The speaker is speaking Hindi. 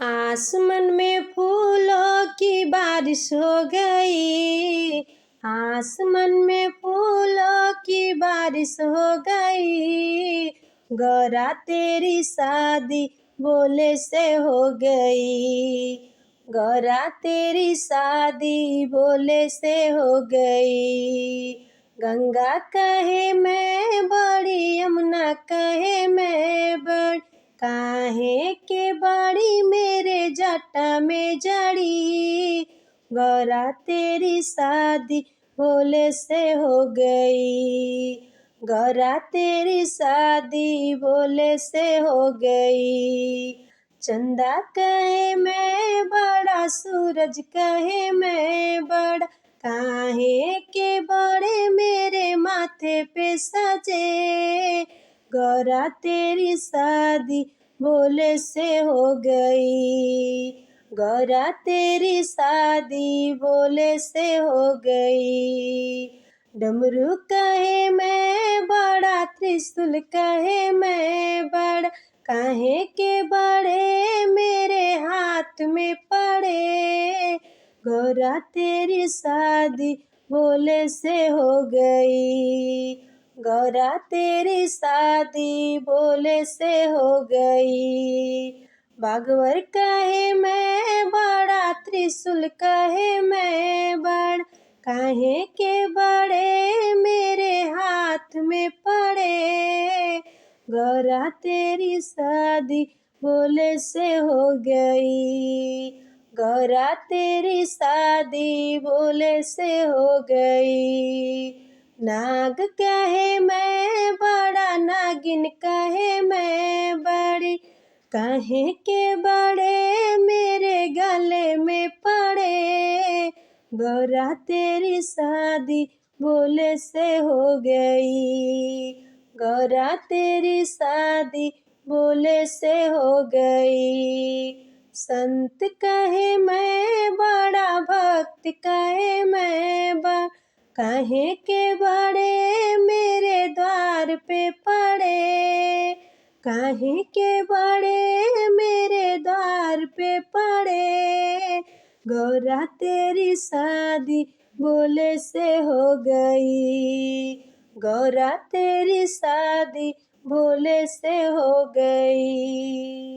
आसमान में फूलों की बारिश हो गई। आसमान में फूलों की बारिश हो गई। गौरा तेरी शादी बोले से हो गई। गौरा तेरी शादी बोले से हो गई। गंगा कहे मैं बड़ी, यमुना कहे मैं बड़ी, काहे के बड़ी मेरे जटा में जड़ी। गौरा तेरी शादी भोले से हो गई। गौरा तेरी शादी भोले से हो गई। चंदा कहे मैं बड़ा, सूरज कहे मैं बड़ा, काहे के बड़े मेरे माथे पे सजे। गौरा तेरी शादी भोले से हो गई। गौरा तेरी शादी भोले से हो गई। डमरू कहे मैं बड़ा, त्रिशूल कहे मैं बड़ा, काहे के बड़े मेरे हाथ में पड़े। गौरा तेरी शादी भोले से हो गई। गौरा तेरी शादी भोले से हो गई। बागवर कहे मैं बड़ा, त्रिशूल कहे मैं बड़ा, काहे के बड़े मेरे हाथ में पड़े। गौरा तेरी शादी भोले से हो गई। गौरा तेरी शादी भोले से हो गई। नाग कहे मैं बड़ा, नागिन कहे मैं बड़ी, काहे के बड़े मेरे गले में पड़े। गौरा तेरी शादी भोले से हो गई। गौरा तेरी शादी भोले से हो गई। संत कहे मैं बड़ा, भक्त कहे मैं बड़ा, काहे के बड़े मेरे द्वार पे पड़े। काहे के बड़े मेरे द्वार पे पड़े। गौरा तेरी शादी भोले से हो गई। गौरा तेरी शादी भोले से हो गई।